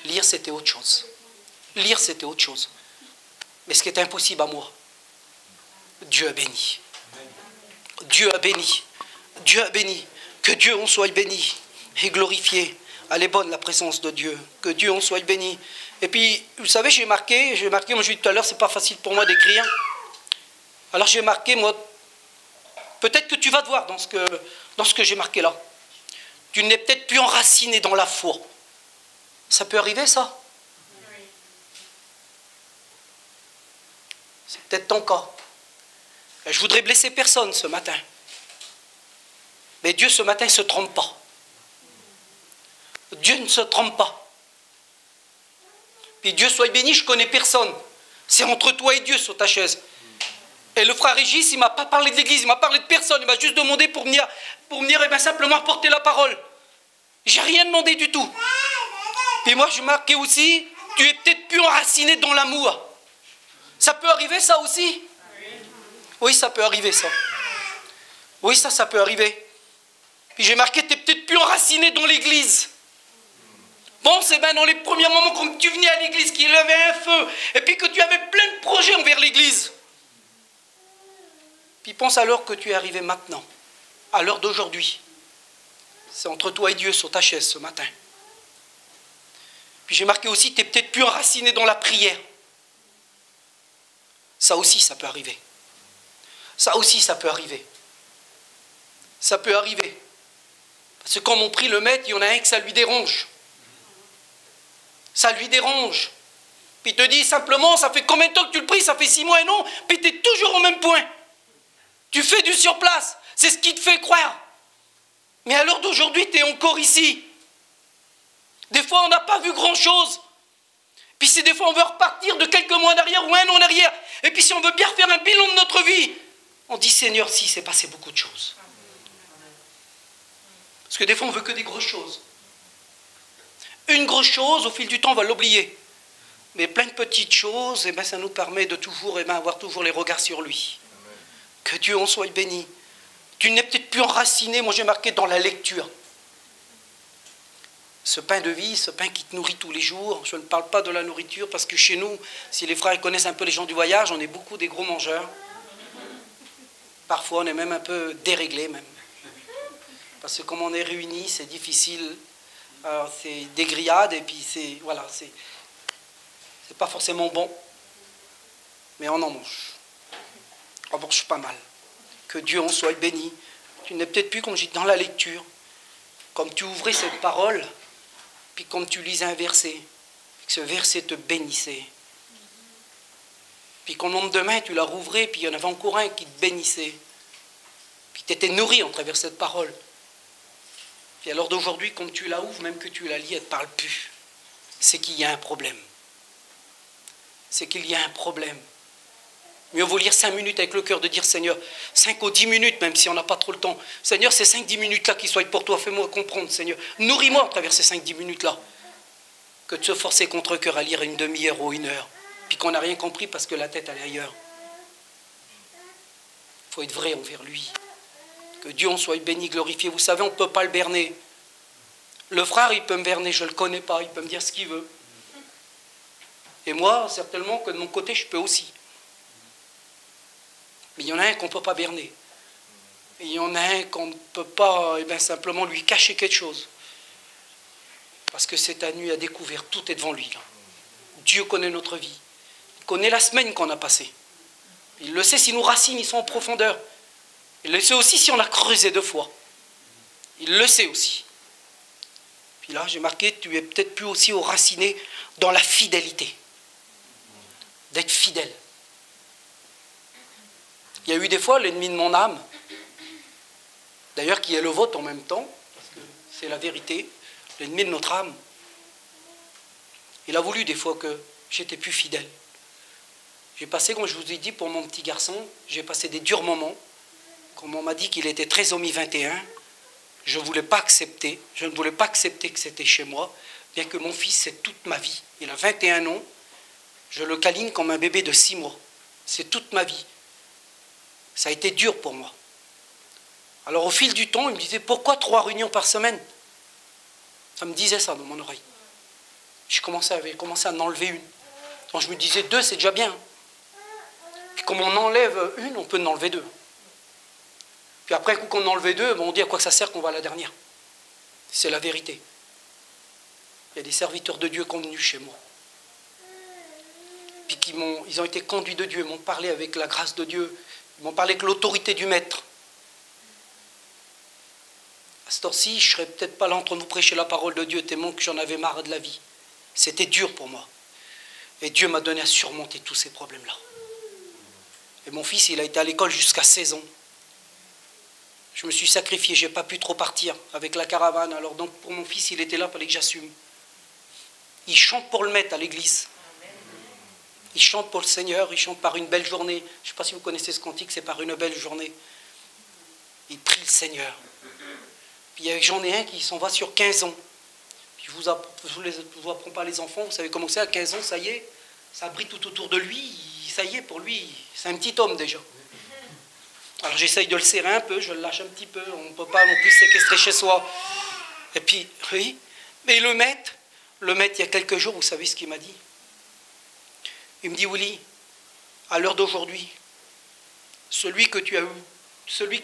Lire, c'était autre chose. Lire, c'était autre chose. Mais ce qui est impossible à moi, Dieu a béni. Dieu a béni. Dieu a béni. Que Dieu en soit béni et glorifié. Elle est bonne la présence de Dieu. Que Dieu en soit béni. Et puis, vous savez, j'ai marqué, moi je dis tout à l'heure, c'est pas facile pour moi d'écrire. Alors j'ai marqué, moi, peut-être que tu vas te voir dans ce que j'ai marqué là. Tu n'es peut-être plus enraciné dans la foi. Ça peut arriver, ça? C'est peut-être ton cas. Et je voudrais blesser personne ce matin. Mais Dieu, ce matin, ne se trompe pas. Dieu ne se trompe pas. Puis Dieu soit béni, je ne connais personne. C'est entre toi et Dieu sur ta chaise. Et le frère Régis, il ne m'a pas parlé de l'église, il ne m'a parlé de personne. Il m'a juste demandé pour venir et bien simplement apporter la parole. J'ai rien demandé du tout. Puis moi, je marquais aussi, tu es peut-être plus enraciné dans l'amour. Ça peut arriver, ça aussi? Oui, ça peut arriver, ça. Oui, ça peut arriver. Puis j'ai marqué, tu es peut-être plus enraciné dans l'église. Bon, c'est bien dans les premiers moments quand tu venais à l'église, qu'il y avait un feu, et puis que tu avais plein de projets envers l'église. Puis pense alors que tu es arrivé maintenant, à l'heure d'aujourd'hui. C'est entre toi et Dieu sur ta chaise ce matin. Puis j'ai marqué aussi, tu es peut-être plus enraciné dans la prière. Ça aussi, ça peut arriver. Ça aussi, ça peut arriver. Ça peut arriver. Parce que quand on prie le maître, il y en a un que ça lui dérange. Ça lui dérange. Puis il te dit simplement, ça fait combien de temps que tu le pries? Ça fait 6 mois et non. Puis tu es toujours au même point. Tu fais du surplace. C'est ce qui te fait croire. Mais à l'heure d'aujourd'hui, tu es encore ici. Des fois, on n'a pas vu grand-chose. Puis si des fois, on veut repartir de quelques mois en arrière ou un an en arrière. Et puis si on veut bien faire un bilan de notre vie, on dit, Seigneur, si, c'est passé beaucoup de choses. Parce que des fois, on veut que des grosses choses. Une grosse chose, au fil du temps, on va l'oublier. Mais plein de petites choses, eh ben, ça nous permet de toujours avoir toujours les regards sur lui. Que Dieu en soit béni. Tu n'es peut-être plus enraciné, moi j'ai marqué dans la lecture. Ce pain de vie, ce pain qui te nourrit tous les jours, je ne parle pas de la nourriture parce que chez nous, si les frères connaissent un peu les gens du voyage, on est beaucoup des gros mangeurs. Parfois on est même un peu déréglés même. Parce que comme on est réunis, c'est difficile. Alors c'est des grillades et puis c'est pas forcément bon. Mais on en mange. On mange pas mal. Que Dieu en soit béni. Tu n'es peut-être plus, comme je dis, dans la lecture. Comme tu ouvrais cette parole, puis comme tu lisais un verset, que ce verset te bénissait. Puis quand le lendemain, tu la rouvrais, puis il y en avait encore un qui te bénissait. Puis tu étais nourri en travers cette parole. Puis alors d'aujourd'hui, quand tu la ouvres, même que tu la lis, elle ne te parle plus. C'est qu'il y a un problème. C'est qu'il y a un problème. Mieux vaut lire 5 minutes avec le cœur, de dire Seigneur, 5 ou 10 minutes, même si on n'a pas trop le temps. Seigneur, ces 5-10 minutes-là qui soient pour toi, fais-moi comprendre, Seigneur. Nourris-moi à travers ces 5-10 minutes-là. Que de se forcer contre cœur à lire une demi-heure ou 1 heure, puis qu'on n'a rien compris parce que la tête elle est ailleurs. Il faut être vrai envers lui. Que Dieu en soit béni, glorifié. Vous savez, on ne peut pas le berner. Le frère, il peut me berner, je ne le connais pas, il peut me dire ce qu'il veut. Et moi, certainement que de mon côté, je peux aussi. Mais il y en a un qu'on ne peut pas berner. Et il y en a un qu'on ne peut pas simplement lui cacher quelque chose. Parce que cette nuit à découvert, tout est devant lui. Là. Dieu connaît notre vie. Il connaît la semaine qu'on a passée. Il le sait si nos racines ils sont en profondeur. Il le sait aussi si on a creusé de foi. Il le sait aussi. Puis là, j'ai marqué, tu es peut-être plus aussi enraciné dans la fidélité. D'être fidèle. Il y a eu des fois l'ennemi de mon âme, d'ailleurs qui est le vôtre en même temps, parce que c'est la vérité, l'ennemi de notre âme. Il a voulu des fois que j'étais plus fidèle. J'ai passé, comme je vous ai dit, pour mon petit garçon, j'ai passé des durs moments. Comme on m'a dit qu'il était trisomie 21, je ne voulais pas accepter, que c'était chez moi, bien que mon fils, c'est toute ma vie. Il a 21 ans, je le câline comme un bébé de 6 mois. C'est toute ma vie. Ça a été dur pour moi. Alors au fil du temps, il me disait, pourquoi 3 réunions par semaine? Ça me disait ça dans mon oreille. J'avais commencé à en enlever une. Donc je me disais, 2, c'est déjà bien. Puis comme on enlève une, on peut en enlever 2. Puis après, coup qu'on en enlevait 2, on dit à quoi ça sert qu'on va à la dernière. C'est la vérité. Il y a des serviteurs de Dieu qui sont venus chez moi. Puis ils ont été conduits de Dieu, ils m'ont parlé avec la grâce de Dieu, ils m'ont parlé avec l'autorité du Maître. À cette heure-ci, je ne serais peut-être pas là en train de vous prêcher la parole de Dieu, tellement que j'en avais marre de la vie. C'était dur pour moi. Et Dieu m'a donné à surmonter tous ces problèmes-là. Et mon fils, il a été à l'école jusqu'à 16 ans. Je me suis sacrifié, je n'ai pas pu trop partir avec la caravane. Alors donc pour mon fils, il était là, il fallait que j'assume. Il chante pour le Maître à l'église. Il chante pour le Seigneur, il chante par une belle journée. Je ne sais pas si vous connaissez ce cantique, c'est par une belle journée. Il prie le Seigneur. Puis j'en ai un qui s'en va sur 15 ans. Puis je ne vous apprends pas les enfants, vous savez comment c'est, à 15 ans, ça y est, ça brille tout autour de lui, ça y est, pour lui, c'est un petit homme déjà. Alors j'essaye de le serrer un peu, je le lâche un petit peu, on ne peut pas non plus séquestrer chez soi. Et puis, oui, mais le maître, il y a quelques jours, vous savez ce qu'il m'a dit? Il me dit, Willy, à l'heure d'aujourd'hui, celui que tu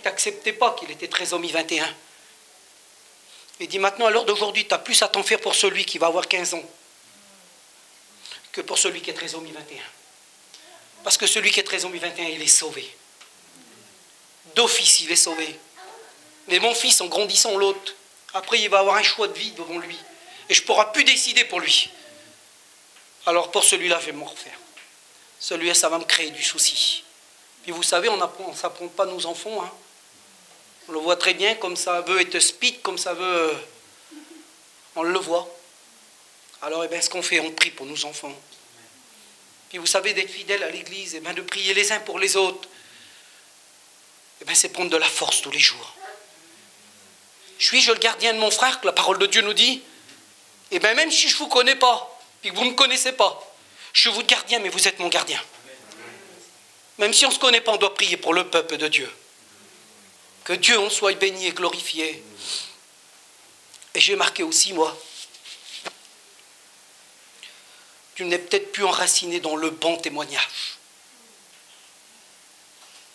n'acceptais pas, qu'il était trisomie 21, il dit, maintenant, à l'heure d'aujourd'hui, tu as plus à t'en faire pour celui qui va avoir 15 ans que pour celui qui est trisomie 21. Parce que celui qui est trisomie 21, il est sauvé. D'office, il est sauvé. Mais mon fils, en grandissant l'autre, après, il va avoir un choix de vie devant lui. Et je ne pourrai plus décider pour lui. Alors, pour celui-là, je vais m'en refaire. Celui-là, ça va me créer du souci. Puis vous savez, on ne s'apprend pas nos enfants. Hein. On le voit très bien, comme ça veut être speed, comme ça veut... On le voit. Alors, ce qu'on fait, on prie pour nos enfants. Puis vous savez, d'être fidèle à l'église, de prier les uns pour les autres, c'est prendre de la force tous les jours. Suis-je le gardien de mon frère, que la parole de Dieu nous dit? Même si je ne vous connais pas, puis que vous ne me connaissez pas, je suis votre gardien, mais vous êtes mon gardien. Même si on ne se connaît pas, on doit prier pour le peuple de Dieu. Que Dieu en soit béni et glorifié. Et j'ai marqué aussi, moi, tu n'es peut-être plus enraciné dans le bon témoignage.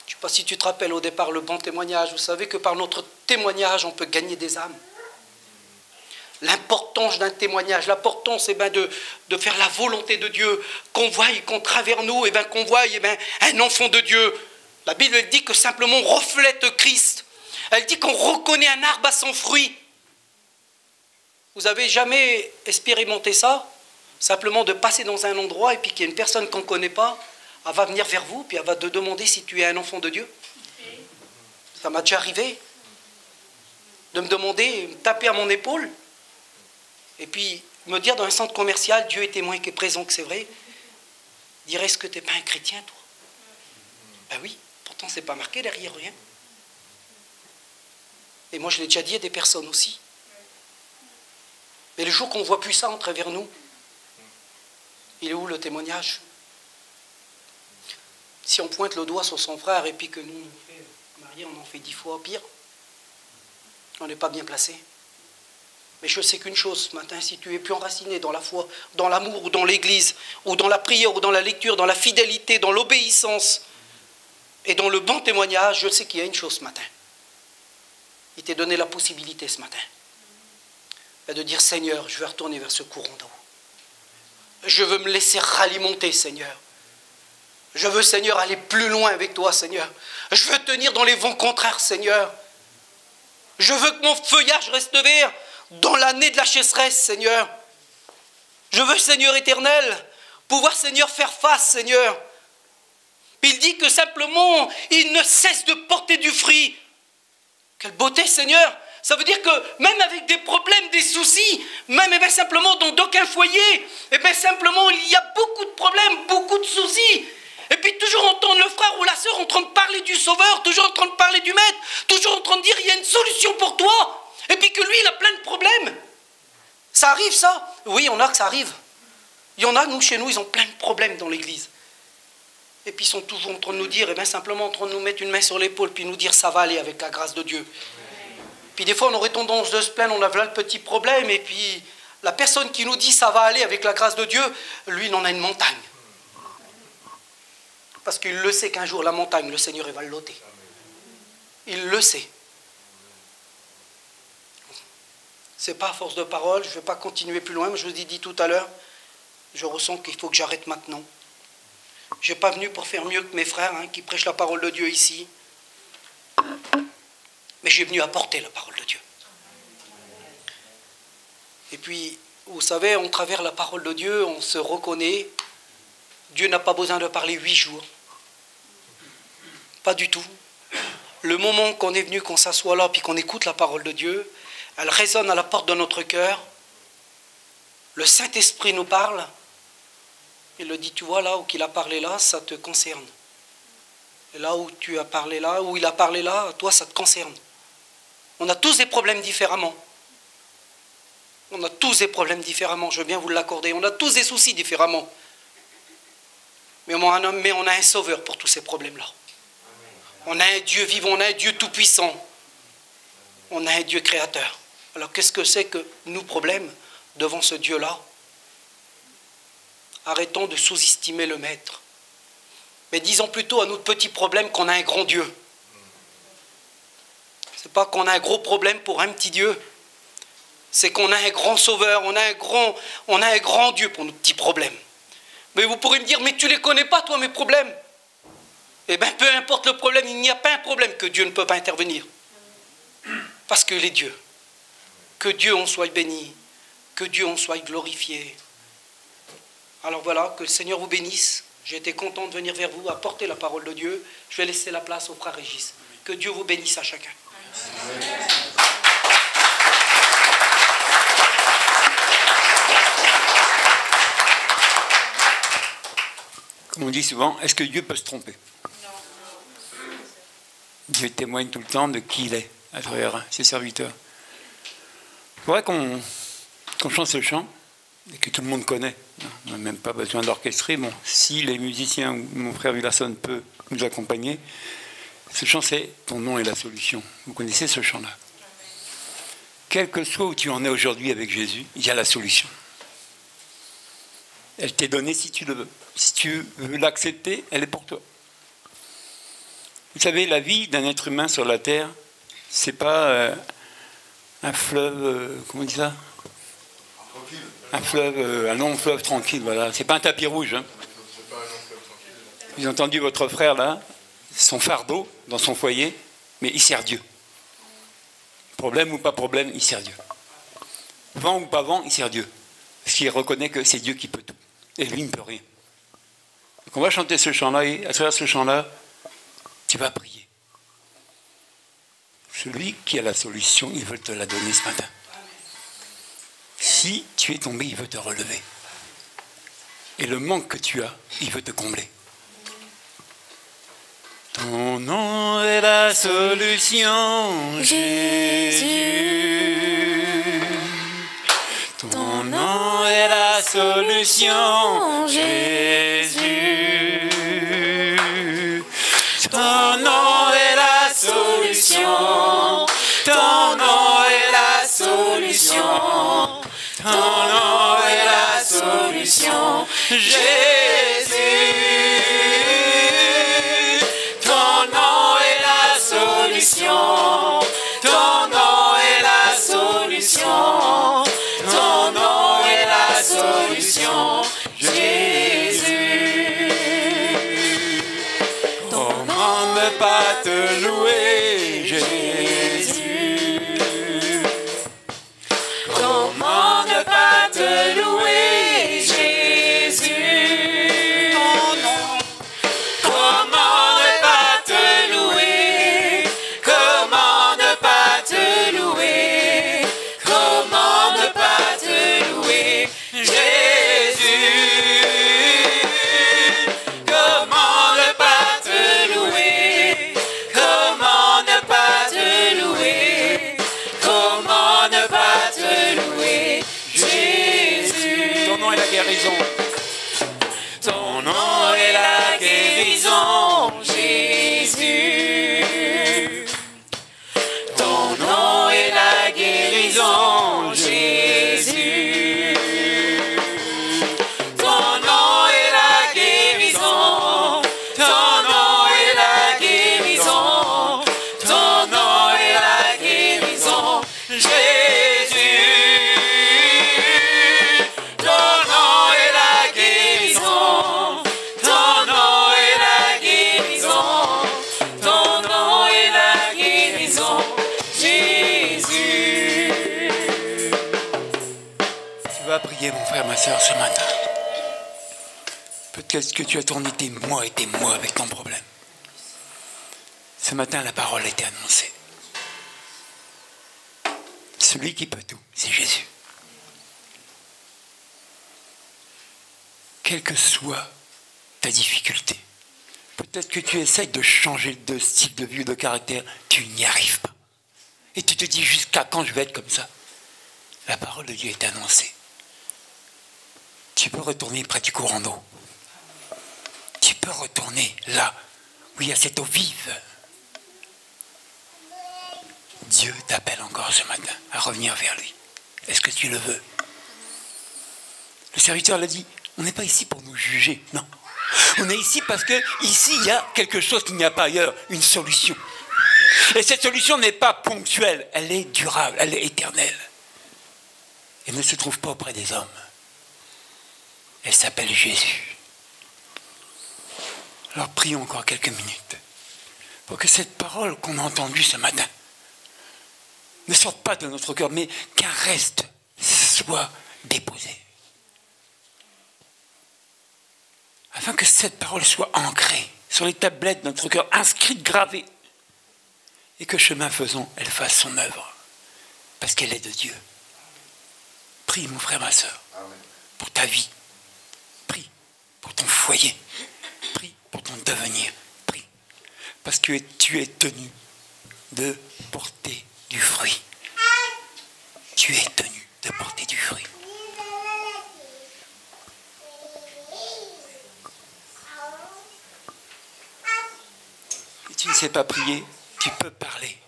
Je ne sais pas si tu te rappelles au départ le bon témoignage. Vous savez que par notre témoignage, on peut gagner des âmes. L'importance d'un témoignage, l'importance de faire la volonté de Dieu, qu'on voie qu'en travers nous, qu'on voie un enfant de Dieu. La Bible elle dit que simplement on reflète Christ. Elle dit qu'on reconnaît un arbre à son fruit. Vous avez jamais expérimenté ça? Simplement de passer dans un endroit et puis qu'il y a une personne qu'on ne connaît pas, elle va venir vers vous puis elle va te demander si tu es un enfant de Dieu. Ça m'a déjà arrivé de me demander, me taper à mon épaule et puis me dire dans un centre commercial, Dieu est témoin qui est présent, que c'est vrai, dire est-ce que tu n'es pas un chrétien toi? Ben oui, pourtant c'est pas marqué derrière rien. Et moi je l'ai déjà dit à des personnes aussi. Mais le jour qu'on ne voit plus ça entre vers nous, il est où le témoignage? Si on pointe le doigt sur son frère et puis que nous, mariés, on en fait 10 fois pire, on n'est pas bien placé. Mais je sais qu'une chose ce matin, si tu es plus enraciné dans la foi, dans l'amour ou dans l'église, ou dans la prière ou dans la lecture, dans la fidélité, dans l'obéissance et dans le bon témoignage, je sais qu'il y a une chose ce matin. Il t'est donné la possibilité ce matin de dire Seigneur, je veux retourner vers ce courant d'eau. Je veux me laisser ralimenter, Seigneur. Je veux, Seigneur, aller plus loin avec toi, Seigneur. Je veux tenir dans les vents contraires, Seigneur. Je veux que mon feuillage reste vert dans l'année de la chasseresse, Seigneur. Je veux, Seigneur éternel, pouvoir, Seigneur, faire face, Seigneur. Il dit que simplement, il ne cesse de porter du fruit. Quelle beauté, Seigneur! Ça veut dire que même avec des problèmes, des soucis, même simplement dans d'aucun foyer, simplement il y a beaucoup de problèmes, beaucoup de soucis. Et puis toujours entendre le frère ou la sœur en train de parler du Sauveur, toujours en train de parler du Maître, toujours en train de dire il y a une solution pour toi. Et puis que lui il a plein de problèmes. Ça arrive ça? Oui, on a que ça arrive. Il y en a, nous, chez nous, ils ont plein de problèmes dans l'église. Et puis ils sont toujours en train de nous dire, simplement en train de nous mettre une main sur l'épaule, puis nous dire ça va aller avec la grâce de Dieu. Puis des fois on aurait tendance de se plaindre, on a là le petit problème, et puis La personne qui nous dit ça va aller avec la grâce de Dieu, lui, il en a une montagne. Parce qu'il le sait qu'un jour, la montagne, le Seigneur, il va l'ôter. Il le sait. Ce n'est pas à force de parole, je ne vais pas continuer plus loin, mais je vous ai dit tout à l'heure, je ressens qu'il faut que j'arrête maintenant. Je n'ai pas venu pour faire mieux que mes frères qui prêchent la parole de Dieu ici. Mais j'ai venu apporter la parole de Dieu. Et puis, vous savez, on travers la parole de Dieu, on se reconnaît. Dieu n'a pas besoin de parler 8 jours. Pas du tout. Le moment qu'on est venu, qu'on s'assoit là, puis qu'on écoute la parole de Dieu, elle résonne à la porte de notre cœur. Le Saint-Esprit nous parle. Il le dit, tu vois, là où il a parlé là, ça te concerne. Et là où tu as parlé là, où il a parlé là, toi, ça te concerne. On a tous des problèmes différemment. On a tous des problèmes différemment, je veux bien vous l'accorder. On a tous des soucis différemment. Mais on a un sauveur pour tous ces problèmes-là. On a un Dieu vivant, on a un Dieu tout-puissant. On a un Dieu créateur. Alors qu'est-ce que c'est que nos problèmes devant ce Dieu-là? Arrêtons de sous-estimer le Maître. Mais disons plutôt à notre petit problème qu'on a un grand Dieu. Ce n'est pas qu'on a un gros problème pour un petit Dieu. C'est qu'on a un grand sauveur, on a un grand Dieu pour nos petits problèmes. Mais vous pourrez me dire, mais tu ne les connais pas, toi, mes problèmes. Eh bien, peu importe le problème, il n'y a pas un problème que Dieu ne peut pas intervenir. Parce qu'il est Dieu. Que Dieu en soit béni, que Dieu en soit glorifié. Alors voilà, que le Seigneur vous bénisse. J'ai été content de venir vers vous, apporter la parole de Dieu. Je vais laisser la place au frère Régis. Que Dieu vous bénisse à chacun. Comme on dit souvent, est-ce que Dieu peut se tromper? Non. Dieu témoigne tout le temps de qui il est à travers ses serviteurs. Il faudrait qu'on chante ce chant et que tout le monde connaît. On n'a même pas besoin d'orchestrer. Bon, si les musiciens ou mon frère Villasson peut nous accompagner, ce chant c'est « Ton nom est la solution ». Vous connaissez ce chant-là? Quel que soit où tu en es aujourd'hui avec Jésus, il y a la solution. Elle t'est donnée si tu le veux. Si tu veux l'accepter, elle est pour toi. Vous savez, la vie d'un être humain sur la terre, c'est pas un fleuve, comment on dit ça? Tranquille. Un fleuve, un long fleuve tranquille, voilà. C'est pas un tapis rouge. Hein. Vous avez entendu votre frère là, son fardeau dans son foyer, mais il sert Dieu. Problème ou pas problème, il sert Dieu. Vent ou pas vent, il sert Dieu. Parce qu'il reconnaît que c'est Dieu qui peut tout. Et lui, il ne peut rien. Donc on va chanter ce chant-là, et à travers ce chant-là, tu vas prier. Celui qui a la solution, il veut te la donner ce matin. Si tu es tombé, il veut te relever. Et le manque que tu as, il veut te combler. Ton nom est la solution, Jésus. Ton nom est la solution, Jésus. Ton nom est la solution. Ton nom est la solution. Ton nom est la solution, Jésus. Ton nom est la solution. Ton nom est la solution. Ton nom est la solution, Jésus. Comment ne pas te louer, Jésus? Comment ne pas te louer, Jésus? Comment ne pas te louer? Comment ne pas te louer? Comment ne pas te louer, Jésus? Comment ne pas te louer? Comment ne pas te louer? Comment ne pas te louer, Jésus? Ton nom est la guérison. Ton nom est la guérison, Jésus. Ton nom est la guérison, Jésus. vas prier, mon frère, ma soeur, ce matin. Peut-être que tu as tourné des mois et des mois avec ton problème. Ce matin, la parole a été annoncée. Celui qui peut tout, c'est Jésus. Quelle que soit ta difficulté, peut-être que tu essayes de changer de style de vie ou de caractère, tu n'y arrives pas. Et tu te dis jusqu'à quand je vais être comme ça? La parole de Dieu est annoncée. Tu peux retourner près du courant d'eau. Tu peux retourner là où il y a cette eau vive. Dieu t'appelle encore ce matin à revenir vers lui. Est-ce que tu le veux? Le serviteur l'a dit, on n'est pas ici pour nous juger, non. On est ici parce que ici il y a quelque chose qu'il n'y a pas ailleurs, une solution. Et cette solution n'est pas ponctuelle, elle est durable, elle est éternelle. Elle ne se trouve pas auprès des hommes. Elle s'appelle Jésus. Alors prions encore quelques minutes pour que cette parole qu'on a entendue ce matin ne sorte pas de notre cœur, mais qu'un reste soit déposé. Afin que cette parole soit ancrée sur les tablettes de notre cœur, inscrite, gravée, et que chemin faisant, elle fasse son œuvre, parce qu'elle est de Dieu. Prie, mon frère, ma soeur, pour ta vie. Prie pour ton foyer. Prie pour ton devenir. Prie, parce que tu es tenu de porter du fruit. Tu es tenu de porter du fruit. Si tu ne sais pas prier, tu peux parler.